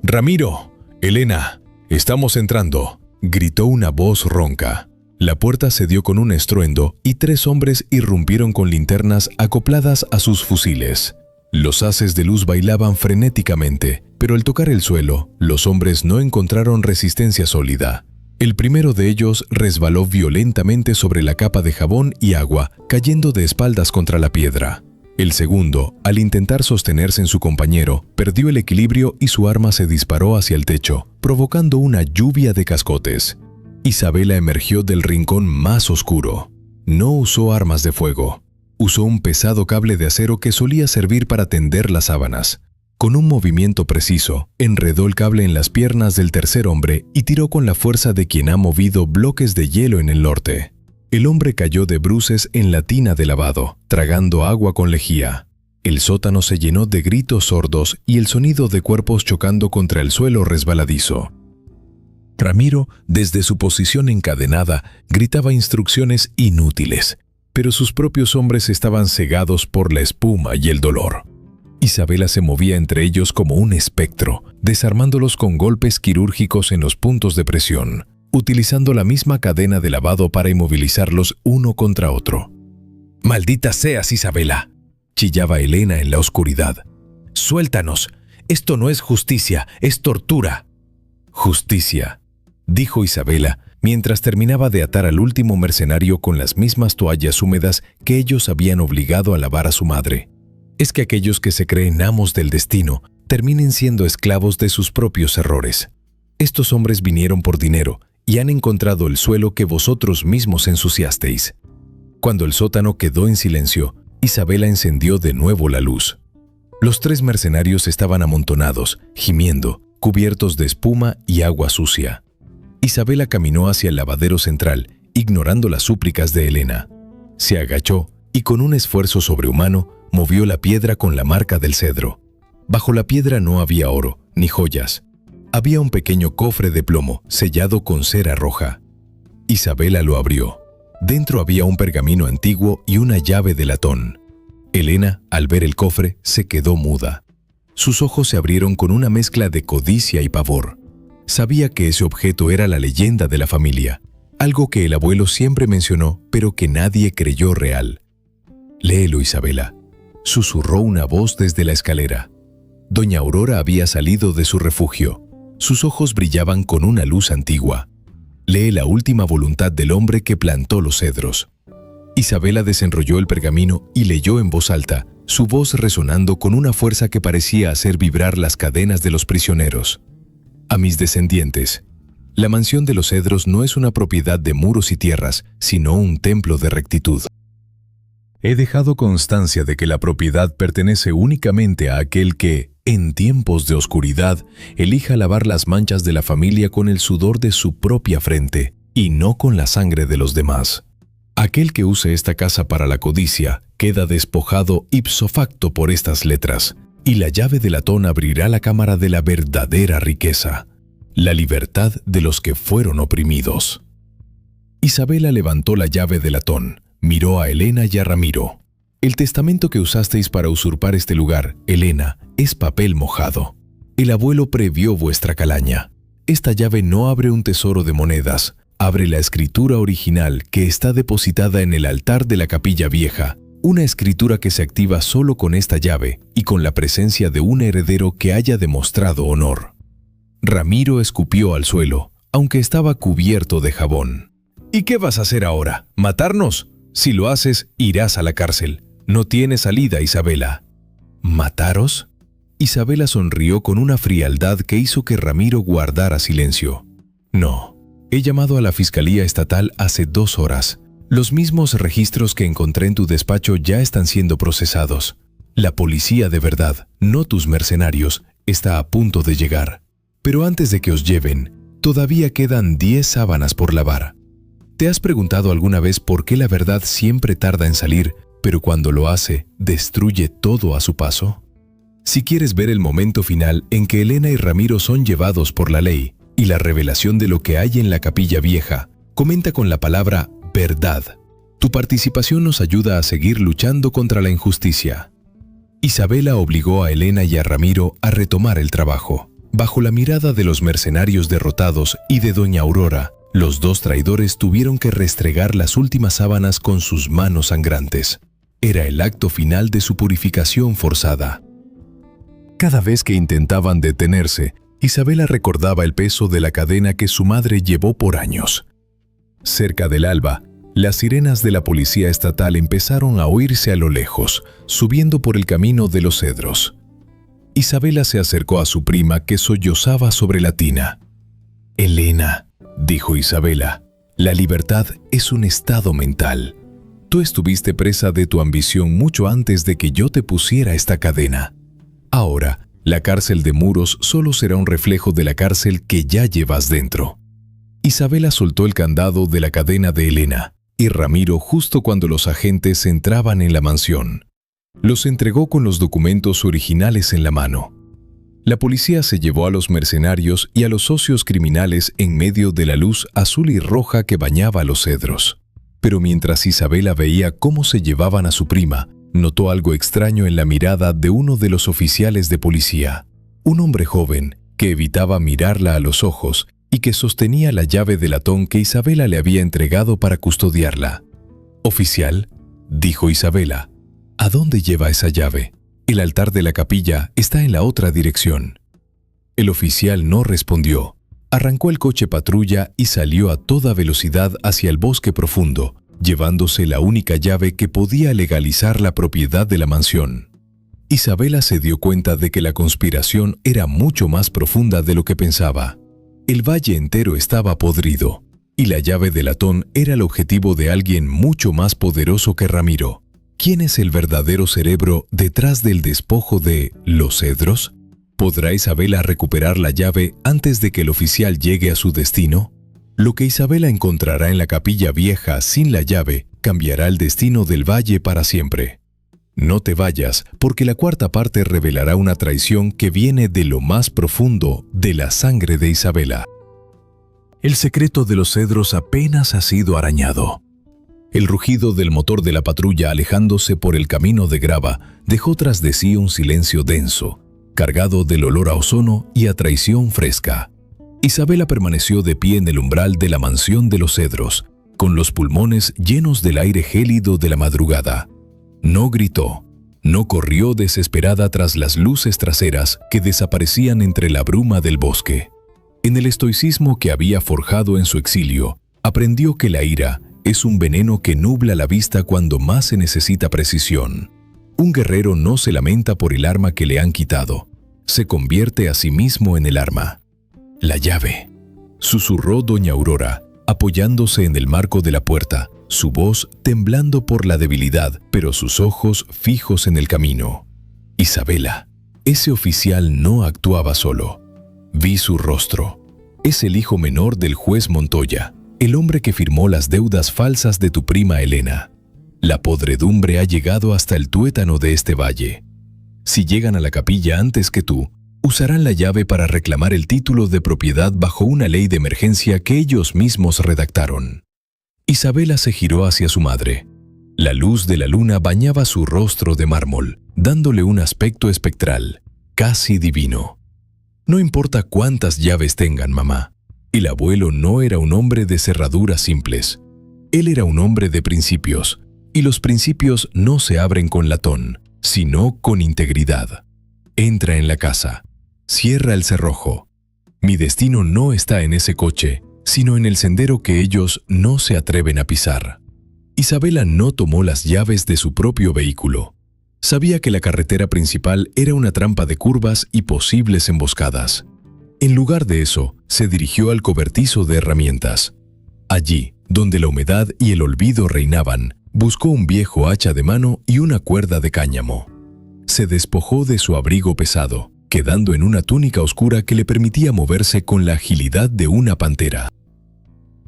«Ramiro, Elena, estamos entrando», gritó una voz ronca. La puerta se dio con un estruendo y 3 hombres irrumpieron con linternas acopladas a sus fusiles. Los haces de luz bailaban frenéticamente, pero al tocar el suelo, los hombres no encontraron resistencia sólida. El primero de ellos resbaló violentamente sobre la capa de jabón y agua, cayendo de espaldas contra la piedra. El segundo, al intentar sostenerse en su compañero, perdió el equilibrio y su arma se disparó hacia el techo, provocando una lluvia de cascotes. Isabela emergió del rincón más oscuro. No usó armas de fuego. Usó un pesado cable de acero que solía servir para tender las sábanas. Con un movimiento preciso, enredó el cable en las piernas del tercer hombre y tiró con la fuerza de quien ha movido bloques de hielo en el norte. El hombre cayó de bruces en la tina de lavado, tragando agua con lejía. El sótano se llenó de gritos sordos y el sonido de cuerpos chocando contra el suelo resbaladizo. Ramiro, desde su posición encadenada, gritaba instrucciones inútiles, pero sus propios hombres estaban cegados por la espuma y el dolor. Isabela se movía entre ellos como un espectro, desarmándolos con golpes quirúrgicos en los puntos de presión, utilizando la misma cadena de lavado para inmovilizarlos uno contra otro. «¡Maldita seas, Isabela!», chillaba Elena en la oscuridad. «¡Suéltanos! Esto no es justicia, es tortura». «Justicia», dijo Isabela, mientras terminaba de atar al último mercenario con las mismas toallas húmedas que ellos habían obligado a lavar a su madre. «Es que aquellos que se creen amos del destino terminen siendo esclavos de sus propios errores. Estos hombres vinieron por dinero y han encontrado el suelo que vosotros mismos ensuciasteis». Cuando el sótano quedó en silencio, Isabela encendió de nuevo la luz. Los 3 mercenarios estaban amontonados, gimiendo, cubiertos de espuma y agua sucia. Isabela caminó hacia el lavadero central, ignorando las súplicas de Elena. Se agachó y con un esfuerzo sobrehumano movió la piedra con la marca del cedro. Bajo la piedra no había oro, ni joyas. Había un pequeño cofre de plomo sellado con cera roja. Isabela lo abrió. Dentro había un pergamino antiguo y una llave de latón. Elena, al ver el cofre, se quedó muda. Sus ojos se abrieron con una mezcla de codicia y pavor. Sabía que ese objeto era la leyenda de la familia, algo que el abuelo siempre mencionó, pero que nadie creyó real. «Léelo, Isabela», susurró una voz desde la escalera. Doña Aurora había salido de su refugio. Sus ojos brillaban con una luz antigua. «Lee la última voluntad del hombre que plantó los cedros». Isabela desenrolló el pergamino y leyó en voz alta, su voz resonando con una fuerza que parecía hacer vibrar las cadenas de los prisioneros. «A mis descendientes, la mansión de los cedros no es una propiedad de muros y tierras, sino un templo de rectitud. He dejado constancia de que la propiedad pertenece únicamente a aquel que, en tiempos de oscuridad, elija lavar las manchas de la familia con el sudor de su propia frente y no con la sangre de los demás. Aquel que use esta casa para la codicia queda despojado ipso facto por estas letras, y la llave de latón abrirá la cámara de la verdadera riqueza, la libertad de los que fueron oprimidos». Isabela levantó la llave de latón, miró a Elena y a Ramiro. «El testamento que usasteis para usurpar este lugar, Elena, es papel mojado. El abuelo previó vuestra calaña. Esta llave no abre un tesoro de monedas, abre la escritura original que está depositada en el altar de la capilla vieja, una escritura que se activa solo con esta llave y con la presencia de un heredero que haya demostrado honor. Ramiro escupió al suelo, aunque estaba cubierto de jabón. ¿Y qué vas a hacer ahora? ¿Matarnos? Si lo haces, irás a la cárcel. No tienes salida, Isabela. ¿Mataros? Isabela sonrió con una frialdad que hizo que Ramiro guardara silencio. No, he llamado a la Fiscalía Estatal hace 2 horas. Los mismos registros que encontré en tu despacho ya están siendo procesados. La policía de verdad, no tus mercenarios, está a punto de llegar. Pero antes de que os lleven, todavía quedan 10 sábanas por lavar. ¿Te has preguntado alguna vez por qué la verdad siempre tarda en salir, pero cuando lo hace, destruye todo a su paso? Si quieres ver el momento final en que Elena y Ramiro son llevados por la ley y la revelación de lo que hay en la capilla vieja, comenta con la palabra verdad. Tu participación nos ayuda a seguir luchando contra la injusticia. Isabela obligó a Elena y a Ramiro a retomar el trabajo. Bajo la mirada de los mercenarios derrotados y de doña Aurora, los 2 traidores tuvieron que restregar las últimas sábanas con sus manos sangrantes. Era el acto final de su purificación forzada. Cada vez que intentaban detenerse, Isabela recordaba el peso de la cadena que su madre llevó por años. Cerca del alba, las sirenas de la policía estatal empezaron a oírse a lo lejos, subiendo por el camino de los cedros. Isabela se acercó a su prima que sollozaba sobre la tina. «Elena», dijo Isabela, «la libertad es un estado mental. Tú estuviste presa de tu ambición mucho antes de que yo te pusiera esta cadena. Ahora, la cárcel de Muros solo será un reflejo de la cárcel que ya llevas dentro». Isabela soltó el candado de la cadena de Elena y Ramiro justo cuando los agentes entraban en la mansión. Los entregó con los documentos originales en la mano. La policía se llevó a los mercenarios y a los socios criminales en medio de la luz azul y roja que bañaba los cedros. Pero mientras Isabela veía cómo se llevaban a su prima, notó algo extraño en la mirada de uno de los oficiales de policía. Un hombre joven que evitaba mirarla a los ojos y que sostenía la llave de latón que Isabela le había entregado para custodiarla. «Oficial», dijo Isabela, «¿a dónde lleva esa llave? El altar de la capilla está en la otra dirección». El oficial no respondió. Arrancó el coche patrulla y salió a toda velocidad hacia el bosque profundo, llevándose la única llave que podía legalizar la propiedad de la mansión. Isabela se dio cuenta de que la conspiración era mucho más profunda de lo que pensaba. El valle entero estaba podrido, y la llave de latón era el objetivo de alguien mucho más poderoso que Ramiro. ¿Quién es el verdadero cerebro detrás del despojo de los cedros? ¿Podrá Isabela recuperar la llave antes de que el oficial llegue a su destino? Lo que Isabela encontrará en la capilla vieja sin la llave cambiará el destino del valle para siempre. No te vayas, porque la 4ª parte revelará una traición que viene de lo más profundo de la sangre de Isabela. El secreto de los cedros apenas ha sido arañado. El rugido del motor de la patrulla alejándose por el camino de grava dejó tras de sí un silencio denso, cargado del olor a ozono y a traición fresca. Isabela permaneció de pie en el umbral de la mansión de los cedros, con los pulmones llenos del aire gélido de la madrugada. No gritó, no corrió desesperada tras las luces traseras que desaparecían entre la bruma del bosque. En el estoicismo que había forjado en su exilio, aprendió que la ira es un veneno que nubla la vista cuando más se necesita precisión. Un guerrero no se lamenta por el arma que le han quitado, se convierte a sí mismo en el arma. «La llave», susurró doña Aurora, apoyándose en el marco de la puerta, su voz temblando por la debilidad, pero sus ojos fijos en el camino. «Isabela, ese oficial no actuaba solo. Vi su rostro. Es el hijo menor del juez Montoya, el hombre que firmó las deudas falsas de tu prima Elena. La podredumbre ha llegado hasta el tuétano de este valle. Si llegan a la capilla antes que tú, usarán la llave para reclamar el título de propiedad bajo una ley de emergencia que ellos mismos redactaron». Isabela se giró hacia su madre. La luz de la luna bañaba su rostro de mármol, dándole un aspecto espectral, casi divino. No importa cuántas llaves tengan, mamá. El abuelo no era un hombre de cerraduras simples. Él era un hombre de principios, y los principios no se abren con latón, sino con integridad. Entra en la casa. Cierra el cerrojo. Mi destino no está en ese coche, sino en el sendero que ellos no se atreven a pisar. Isabela no tomó las llaves de su propio vehículo. Sabía que la carretera principal era una trampa de curvas y posibles emboscadas. En lugar de eso, se dirigió al cobertizo de herramientas. Allí, donde la humedad y el olvido reinaban, buscó un viejo hacha de mano y una cuerda de cáñamo. Se despojó de su abrigo pesado, quedando en una túnica oscura que le permitía moverse con la agilidad de una pantera.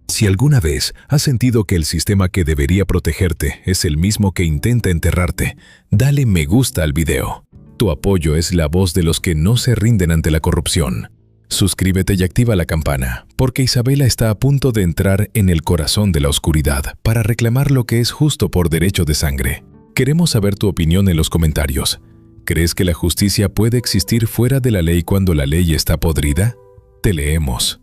Si alguna vez has sentido que el sistema que debería protegerte es el mismo que intenta enterrarte, dale me gusta al video. Tu apoyo es la voz de los que no se rinden ante la corrupción. Suscríbete y activa la campana, porque Isabela está a punto de entrar en el corazón de la oscuridad para reclamar lo que es justo por derecho de sangre. Queremos saber tu opinión en los comentarios. ¿Crees que la justicia puede existir fuera de la ley cuando la ley está podrida? Te leemos.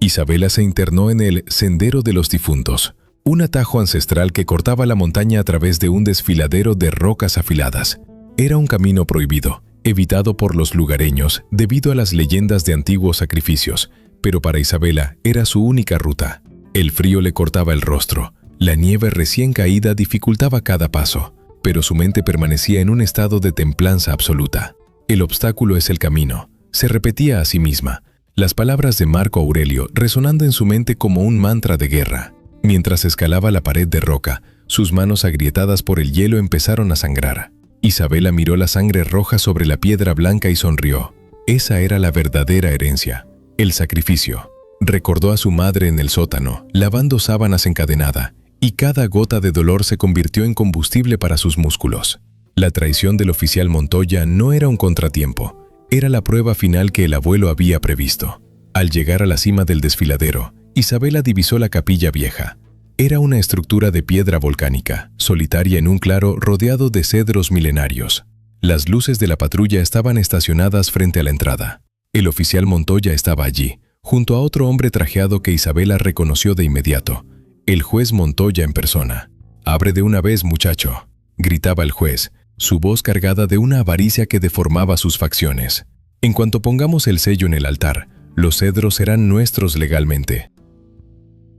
Isabela se internó en el Sendero de los Difuntos, un atajo ancestral que cortaba la montaña a través de un desfiladero de rocas afiladas. Era un camino prohibido, evitado por los lugareños debido a las leyendas de antiguos sacrificios, pero para Isabela era su única ruta. El frío le cortaba el rostro, la nieve recién caída dificultaba cada paso, pero su mente permanecía en un estado de templanza absoluta. El obstáculo es el camino, se repetía a sí misma, las palabras de Marco Aurelio resonando en su mente como un mantra de guerra. Mientras escalaba la pared de roca, sus manos agrietadas por el hielo empezaron a sangrar. Isabela miró la sangre roja sobre la piedra blanca y sonrió. Esa era la verdadera herencia, el sacrificio. Recordó a su madre en el sótano, lavando sábanas encadenada, y cada gota de dolor se convirtió en combustible para sus músculos. La traición del oficial Montoya no era un contratiempo, era la prueba final que el abuelo había previsto. Al llegar a la cima del desfiladero, Isabela divisó la capilla vieja. Era una estructura de piedra volcánica, solitaria en un claro rodeado de cedros milenarios. Las luces de la patrulla estaban estacionadas frente a la entrada. El oficial Montoya estaba allí, junto a otro hombre trajeado que Isabela reconoció de inmediato, el juez Montoya en persona. «Abre de una vez, muchacho», gritaba el juez, su voz cargada de una avaricia que deformaba sus facciones. «En cuanto pongamos el sello en el altar, los cedros serán nuestros legalmente».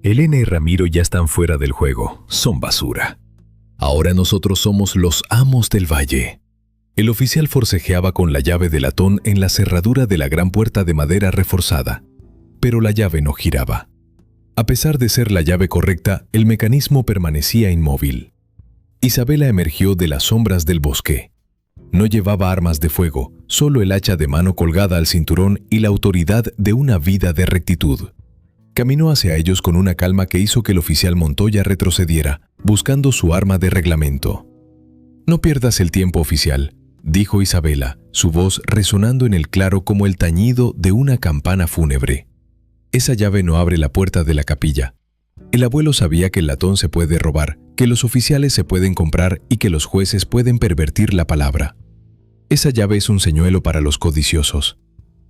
Elena y Ramiro ya están fuera del juego, son basura. Ahora nosotros somos los amos del valle. El oficial forcejeaba con la llave de latón en la cerradura de la gran puerta de madera reforzada, pero la llave no giraba. A pesar de ser la llave correcta, el mecanismo permanecía inmóvil. Isabela emergió de las sombras del bosque. No llevaba armas de fuego, solo el hacha de mano colgada al cinturón y la autoridad de una vida de rectitud. Caminó hacia ellos con una calma que hizo que el oficial Montoya retrocediera, buscando su arma de reglamento. «No pierdas el tiempo, oficial», dijo Isabela, su voz resonando en el claro como el tañido de una campana fúnebre. «Esa llave no abre la puerta de la capilla». El abuelo sabía que el latón se puede robar, que los oficiales se pueden comprar y que los jueces pueden pervertir la palabra. Esa llave es un señuelo para los codiciosos.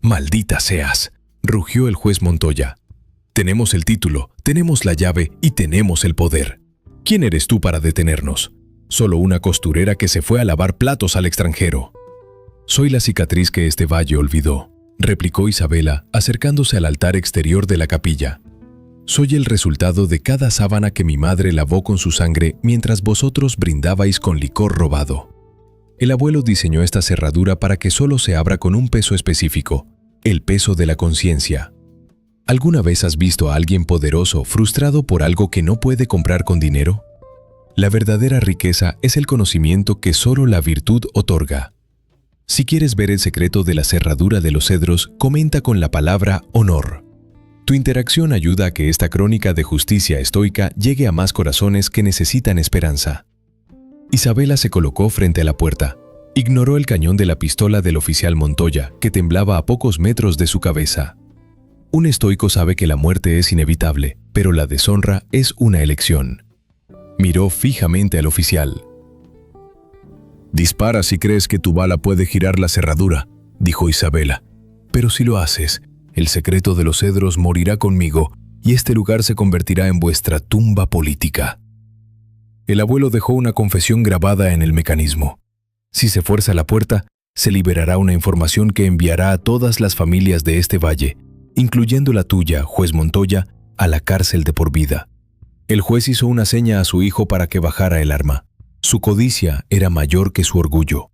«¡Maldita seas!», rugió el juez Montoya. «Tenemos el título, tenemos la llave y tenemos el poder. ¿Quién eres tú para detenernos? Solo una costurera que se fue a lavar platos al extranjero». «Soy la cicatriz que este valle olvidó», replicó Isabela, acercándose al altar exterior de la capilla. «Soy el resultado de cada sábana que mi madre lavó con su sangre mientras vosotros brindabais con licor robado. El abuelo diseñó esta cerradura para que solo se abra con un peso específico, el peso de la conciencia. ¿Alguna vez has visto a alguien poderoso frustrado por algo que no puede comprar con dinero? La verdadera riqueza es el conocimiento que solo la virtud otorga. Si quieres ver el secreto de la cerradura de los cedros, comenta con la palabra honor. Tu interacción ayuda a que esta crónica de justicia estoica llegue a más corazones que necesitan esperanza. Isabela se colocó frente a la puerta. Ignoró el cañón de la pistola del oficial Montoya, que temblaba a pocos metros de su cabeza. Un estoico sabe que la muerte es inevitable, pero la deshonra es una elección. Miró fijamente al oficial. «Dispara si crees que tu bala puede girar la cerradura», dijo Isabela. Pero si lo haces, el secreto de los cedros morirá conmigo y este lugar se convertirá en vuestra tumba política. El abuelo dejó una confesión grabada en el mecanismo. Si se fuerza la puerta, se liberará una información que enviará a todas las familias de este valle, incluyendo la tuya, juez Montoya, a la cárcel de por vida. El juez hizo una seña a su hijo para que bajara el arma. Su codicia era mayor que su orgullo.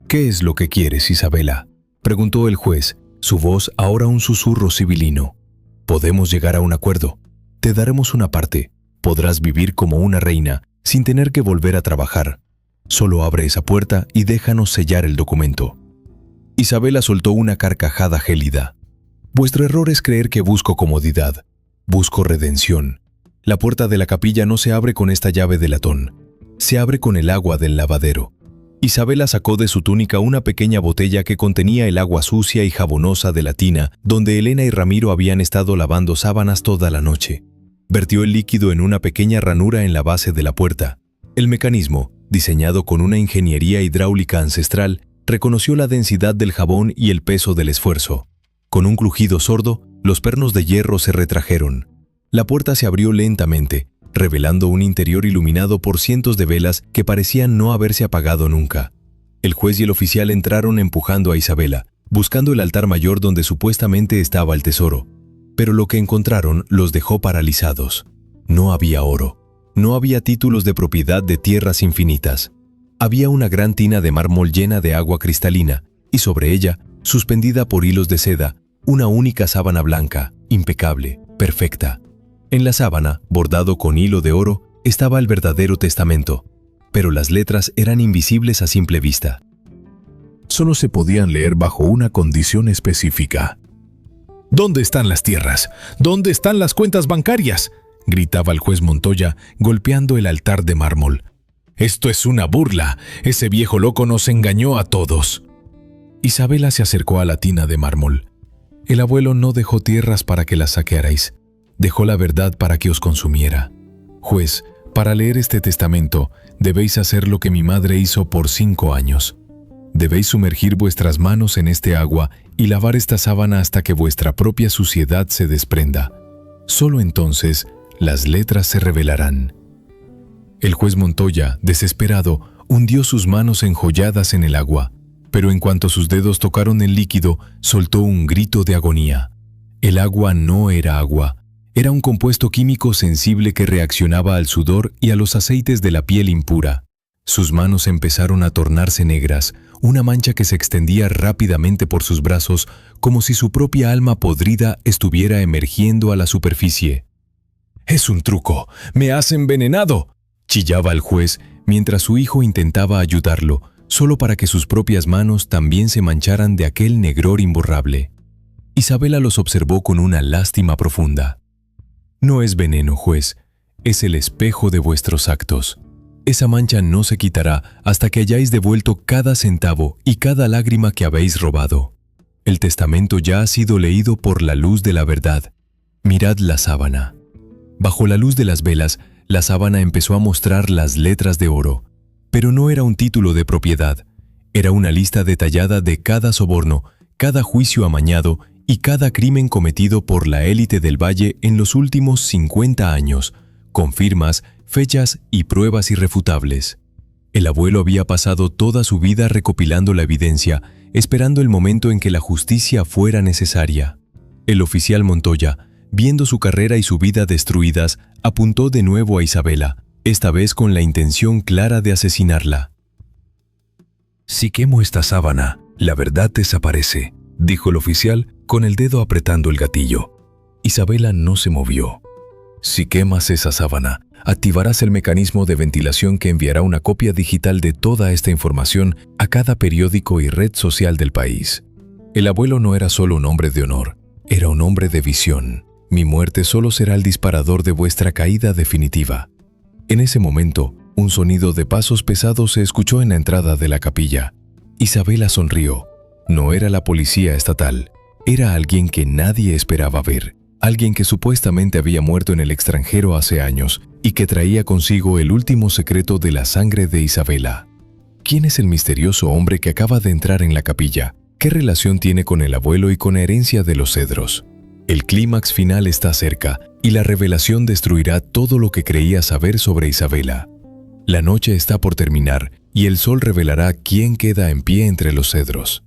«¿Qué es lo que quieres, Isabela?», preguntó el juez, su voz ahora un susurro sibilino. «Podemos llegar a un acuerdo. Te daremos una parte. Podrás vivir como una reina, sin tener que volver a trabajar. Solo abre esa puerta y déjanos sellar el documento». Isabela soltó una carcajada gélida. «Vuestro error es creer que busco comodidad. Busco redención. La puerta de la capilla no se abre con esta llave de latón. Se abre con el agua del lavadero». Isabela sacó de su túnica una pequeña botella que contenía el agua sucia y jabonosa de la tina, donde Elena y Ramiro habían estado lavando sábanas toda la noche. Vertió el líquido en una pequeña ranura en la base de la puerta. El mecanismo, diseñado con una ingeniería hidráulica ancestral, reconoció la densidad del jabón y el peso del esfuerzo. Con un crujido sordo, los pernos de hierro se retrajeron. La puerta se abrió lentamente, revelando un interior iluminado por cientos de velas que parecían no haberse apagado nunca. El juez y el oficial entraron empujando a Isabela, buscando el altar mayor donde supuestamente estaba el tesoro. Pero lo que encontraron los dejó paralizados. No había oro. No había títulos de propiedad de tierras infinitas. Había una gran tina de mármol llena de agua cristalina, y sobre ella, suspendida por hilos de seda, una única sábana blanca, impecable, perfecta. En la sábana, bordado con hilo de oro, estaba el verdadero testamento, pero las letras eran invisibles a simple vista. Solo se podían leer bajo una condición específica. «¿Dónde están las tierras? ¿Dónde están las cuentas bancarias?», gritaba el juez Montoya, golpeando el altar de mármol. «Esto es una burla. Ese viejo loco nos engañó a todos». Isabela se acercó a la tina de mármol. «El abuelo no dejó tierras para que las saquearais. Dejó la verdad para que os consumiera. Juez, para leer este testamento, debéis hacer lo que mi madre hizo por 5 años. Debéis sumergir vuestras manos en este agua y lavar esta sábana hasta que vuestra propia suciedad se desprenda. Solo entonces las letras se revelarán». El juez Montoya, desesperado, hundió sus manos enjolladas en el agua, pero en cuanto sus dedos tocaron el líquido, soltó un grito de agonía. El agua no era agua. Era un compuesto químico sensible que reaccionaba al sudor y a los aceites de la piel impura. Sus manos empezaron a tornarse negras, una mancha que se extendía rápidamente por sus brazos, como si su propia alma podrida estuviera emergiendo a la superficie. «¡Es un truco! ¡Me has envenenado!», chillaba el juez, mientras su hijo intentaba ayudarlo, solo para que sus propias manos también se mancharan de aquel negror imborrable. Isabela los observó con una lástima profunda. «No es veneno, juez, es el espejo de vuestros actos. Esa mancha no se quitará hasta que hayáis devuelto cada centavo y cada lágrima que habéis robado. El testamento ya ha sido leído por la luz de la verdad. Mirad la sábana». Bajo la luz de las velas, la sábana empezó a mostrar las letras de oro. Pero no era un título de propiedad. Era una lista detallada de cada soborno, cada juicio amañado y cada crimen cometido por la élite del Valle en los últimos 50 años, con firmas, fechas y pruebas irrefutables. El abuelo había pasado toda su vida recopilando la evidencia, esperando el momento en que la justicia fuera necesaria. El oficial Montoya, viendo su carrera y su vida destruidas, apuntó de nuevo a Isabela, esta vez con la intención clara de asesinarla. «Si quemo esta sábana, la verdad desaparece», dijo el oficial con el dedo apretando el gatillo. Isabela no se movió. «Si quemas esa sábana, activarás el mecanismo de ventilación que enviará una copia digital de toda esta información a cada periódico y red social del país». El abuelo no era solo un hombre de honor, era un hombre de visión. «Mi muerte solo será el disparador de vuestra caída definitiva». En ese momento, un sonido de pasos pesados se escuchó en la entrada de la capilla. Isabela sonrió. No era la policía estatal, era alguien que nadie esperaba ver, alguien que supuestamente había muerto en el extranjero hace años y que traía consigo el último secreto de la sangre de Isabela. ¿Quién es el misterioso hombre que acaba de entrar en la capilla, ¿Qué relación tiene con el abuelo y con la herencia de los cedros? El clímax final está cerca y la revelación destruirá todo lo que creía saber sobre Isabela. La noche está por terminar y el sol revelará quién queda en pie entre los cedros.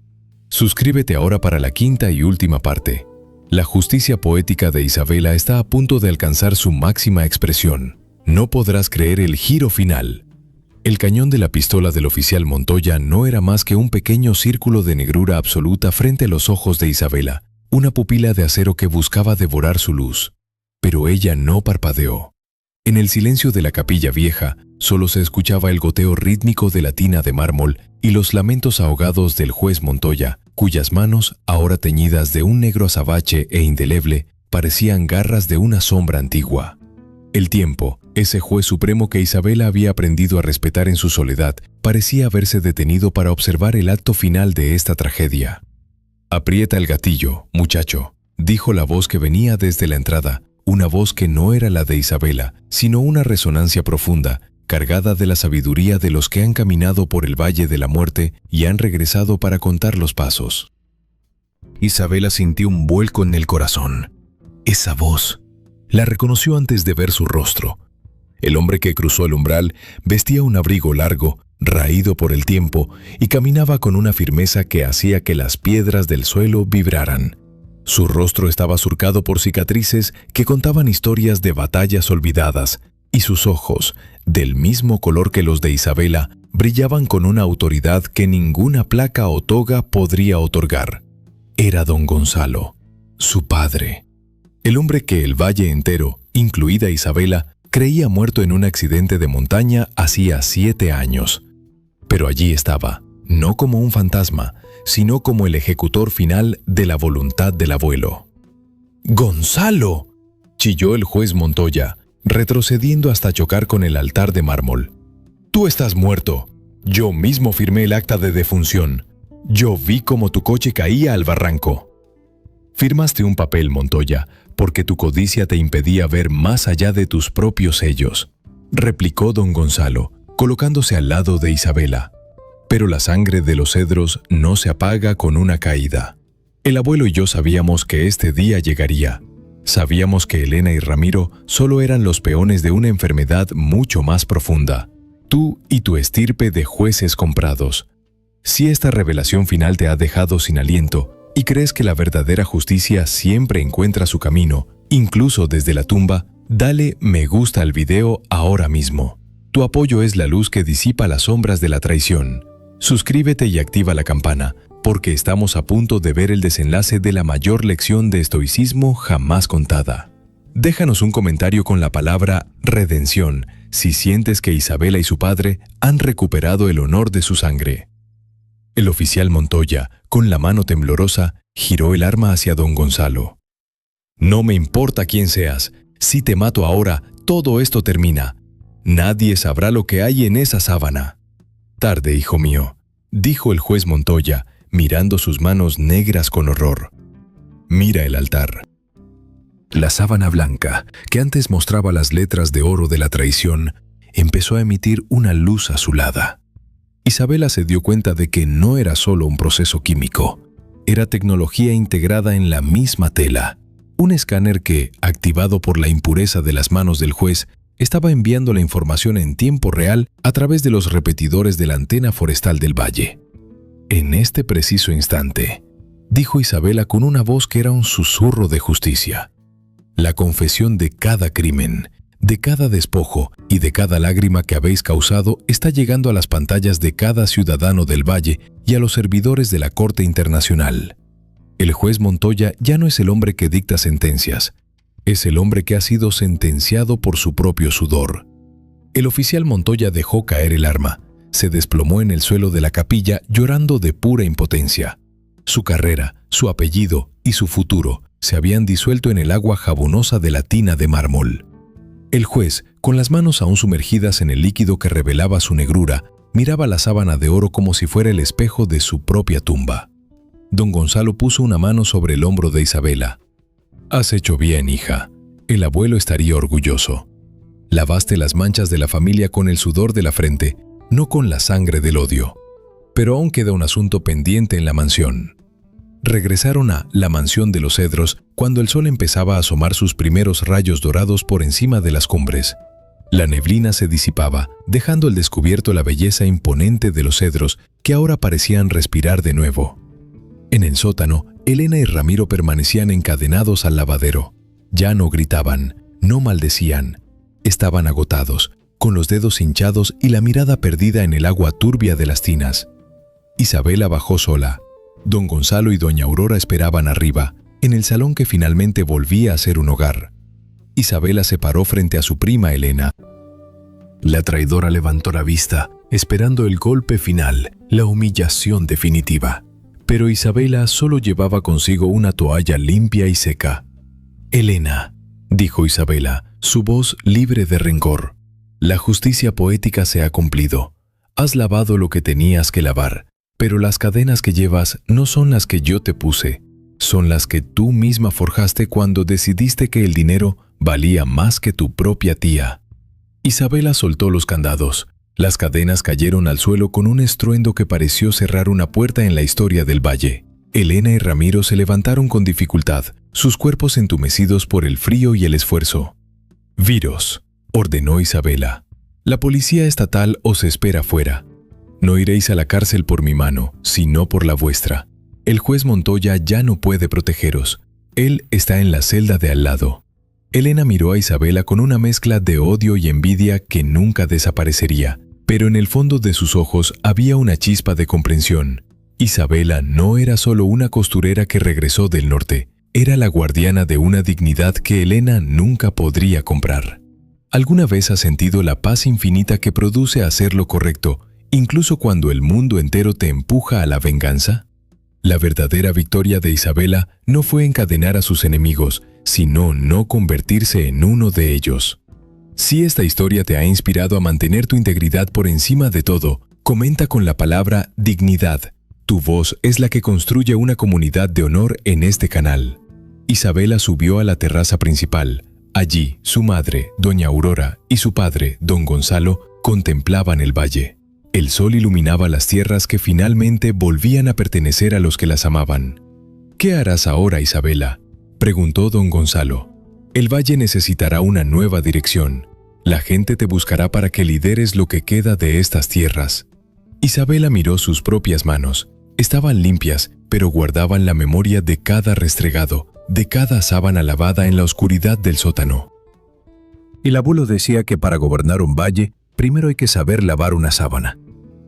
Suscríbete ahora para la quinta y última parte. La justicia poética de Isabela está a punto de alcanzar su máxima expresión. No podrás creer el giro final. El cañón de la pistola del oficial Montoya no era más que un pequeño círculo de negrura absoluta frente a los ojos de Isabela, una pupila de acero que buscaba devorar su luz. Pero ella no parpadeó. En el silencio de la capilla vieja, solo se escuchaba el goteo rítmico de la tina de mármol y los lamentos ahogados del juez Montoya, cuyas manos, ahora teñidas de un negro azabache e indeleble, parecían garras de una sombra antigua. El tiempo, ese juez supremo que Isabela había aprendido a respetar en su soledad, parecía haberse detenido para observar el acto final de esta tragedia. «Aprieta el gatillo, muchacho», dijo la voz que venía desde la entrada, una voz que no era la de Isabela, sino una resonancia profunda, cargada de la sabiduría de los que han caminado por el Valle de la Muerte y han regresado para contar los pasos. Isabela sintió un vuelco en el corazón. Esa voz. La reconoció antes de ver su rostro. El hombre que cruzó el umbral vestía un abrigo largo, raído por el tiempo, y caminaba con una firmeza que hacía que las piedras del suelo vibraran. Su rostro estaba surcado por cicatrices que contaban historias de batallas olvidadas, y sus ojos, del mismo color que los de Isabela, brillaban con una autoridad que ninguna placa o toga podría otorgar. Era don Gonzalo, su padre. El hombre que el valle entero, incluida Isabela, creía muerto en un accidente de montaña hacía 7 años. Pero allí estaba, no como un fantasma, sino como el ejecutor final de la voluntad del abuelo. ¡Gonzalo!, chilló el juez Montoya, retrocediendo hasta chocar con el altar de mármol. «Tú estás muerto. Yo mismo firmé el acta de defunción. Yo vi cómo tu coche caía al barranco». «Firmaste un papel, Montoya, porque tu codicia te impedía ver más allá de tus propios sellos», replicó don Gonzalo, colocándose al lado de Isabela. «Pero la sangre de los cedros no se apaga con una caída. El abuelo y yo sabíamos que este día llegaría. Sabíamos que Elena y Ramiro solo eran los peones de una enfermedad mucho más profunda. Tú y tu estirpe de jueces comprados. Si esta revelación final te ha dejado sin aliento y crees que la verdadera justicia siempre encuentra su camino, incluso desde la tumba, dale me gusta al video ahora mismo. Tu apoyo es la luz que disipa las sombras de la traición. Suscríbete y activa la campana, porque estamos a punto de ver el desenlace de la mayor lección de estoicismo jamás contada. Déjanos un comentario con la palabra redención si sientes que Isabela y su padre han recuperado el honor de su sangre. El oficial Montoya, con la mano temblorosa, giró el arma hacia don Gonzalo. «No me importa quién seas. Si te mato ahora, todo esto termina. Nadie sabrá lo que hay en esa sábana». «Tarde, hijo mío», dijo el juez Montoya, mirando sus manos negras con horror. «Mira el altar». La sábana blanca, que antes mostraba las letras de oro de la traición, empezó a emitir una luz azulada. Isabela se dio cuenta de que no era solo un proceso químico, era tecnología integrada en la misma tela. Un escáner que, activado por la impureza de las manos del juez, estaba enviando la información en tiempo real a través de los repetidores de la antena forestal del valle. «En este preciso instante», dijo Isabela con una voz que era un susurro de justicia, «la confesión de cada crimen, de cada despojo y de cada lágrima que habéis causado está llegando a las pantallas de cada ciudadano del valle y a los servidores de la Corte Internacional. El juez Montoya ya no es el hombre que dicta sentencias, es el hombre que ha sido sentenciado por su propio sudor». El oficial Montoya dejó caer el arma, se desplomó en el suelo de la capilla llorando de pura impotencia. Su carrera, su apellido y su futuro se habían disuelto en el agua jabonosa de la tina de mármol. El juez, con las manos aún sumergidas en el líquido que revelaba su negrura, miraba la sábana de oro como si fuera el espejo de su propia tumba. Don Gonzalo puso una mano sobre el hombro de Isabela. «Has hecho bien, hija. El abuelo estaría orgulloso. Lavaste las manchas de la familia con el sudor de la frente, no con la sangre del odio. Pero aún queda un asunto pendiente en la mansión. regresaron a la mansión de los cedros cuando el sol empezaba a asomar sus primeros rayos dorados por encima de las cumbres. La neblina se disipaba, dejando al descubierto la belleza imponente de los cedros que ahora parecían respirar de nuevo. En el sótano, Elena y Ramiro permanecían encadenados al lavadero. Ya no gritaban, no maldecían. Estaban agotados, con los dedos hinchados y la mirada perdida en el agua turbia de las tinas. Isabela bajó sola. Don Gonzalo y doña Aurora esperaban arriba, en el salón que finalmente volvía a ser un hogar. Isabela se paró frente a su prima Elena. La traidora levantó la vista, esperando el golpe final, la humillación definitiva. Pero Isabela solo llevaba consigo una toalla limpia y seca. «Elena», dijo Isabela, su voz libre de rencor, «la justicia poética se ha cumplido. Has lavado lo que tenías que lavar, pero las cadenas que llevas no son las que yo te puse, son las que tú misma forjaste cuando decidiste que el dinero valía más que tu propia tía». Isabela soltó los candados. Las cadenas cayeron al suelo con un estruendo que pareció cerrar una puerta en la historia del valle. Elena y Ramiro se levantaron con dificultad, sus cuerpos entumecidos por el frío y el esfuerzo. «Viros», ordenó Isabela. «La policía estatal os espera fuera. No iréis a la cárcel por mi mano, sino por la vuestra. El juez Montoya ya no puede protegeros. Él está en la celda de al lado». Elena miró a Isabela con una mezcla de odio y envidia que nunca desaparecería, pero en el fondo de sus ojos había una chispa de comprensión. Isabela no era solo una costurera que regresó del norte, era la guardiana de una dignidad que Elena nunca podría comprar. ¿Alguna vez has sentido la paz infinita que produce hacer lo correcto, incluso cuando el mundo entero te empuja a la venganza? La verdadera victoria de Isabela no fue encadenar a sus enemigos, sino no convertirse en uno de ellos. Si esta historia te ha inspirado a mantener tu integridad por encima de todo, comenta con la palabra dignidad. Tu voz es la que construye una comunidad de honor en este canal. Isabela subió a la terraza principal. Allí, su madre, doña Aurora, y su padre, don Gonzalo, contemplaban el valle. El sol iluminaba las tierras que finalmente volvían a pertenecer a los que las amaban. «¿Qué harás ahora, Isabela?», preguntó don Gonzalo. «El valle necesitará una nueva dirección. La gente te buscará para que lideres lo que queda de estas tierras». Isabela miró sus propias manos. Estaban limpias, pero guardaban la memoria de cada restregado, de cada sábana lavada en la oscuridad del sótano. El abuelo decía que para gobernar un valle, primero hay que saber lavar una sábana.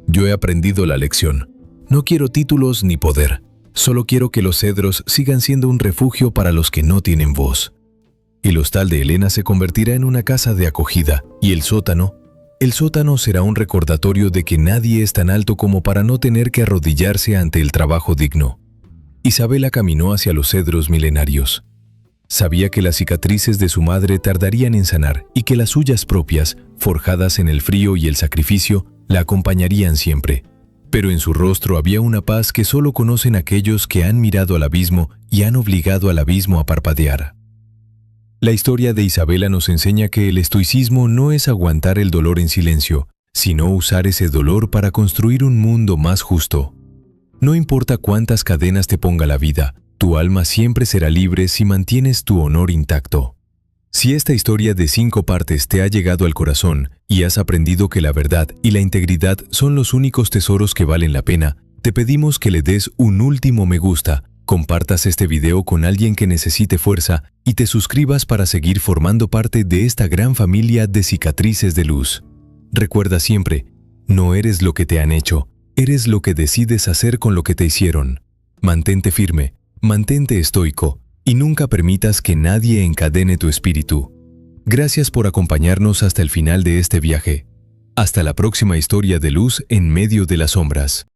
Yo he aprendido la lección. No quiero títulos ni poder. Solo quiero que los cedros sigan siendo un refugio para los que no tienen voz. El hostal de Elena se convertirá en una casa de acogida, y el sótano será un recordatorio de que nadie es tan alto como para no tener que arrodillarse ante el trabajo digno. Isabela caminó hacia los cedros milenarios. Sabía que las cicatrices de su madre tardarían en sanar y que las suyas propias, forjadas en el frío y el sacrificio, la acompañarían siempre. Pero en su rostro había una paz que solo conocen aquellos que han mirado al abismo y han obligado al abismo a parpadear. La historia de Isabela nos enseña que el estoicismo no es aguantar el dolor en silencio, sino usar ese dolor para construir un mundo más justo. No importa cuántas cadenas te ponga la vida, tu alma siempre será libre si mantienes tu honor intacto. Si esta historia de 5 partes te ha llegado al corazón y has aprendido que la verdad y la integridad son los únicos tesoros que valen la pena, te pedimos que le des un último me gusta, compartas este video con alguien que necesite fuerza y te suscribas para seguir formando parte de esta gran familia de cicatrices de luz. Recuerda siempre, no eres lo que te han hecho, eres lo que decides hacer con lo que te hicieron. Mantente firme, mantente estoico y nunca permitas que nadie encadene tu espíritu. Gracias por acompañarnos hasta el final de este viaje. Hasta la próxima historia de luz en medio de las sombras.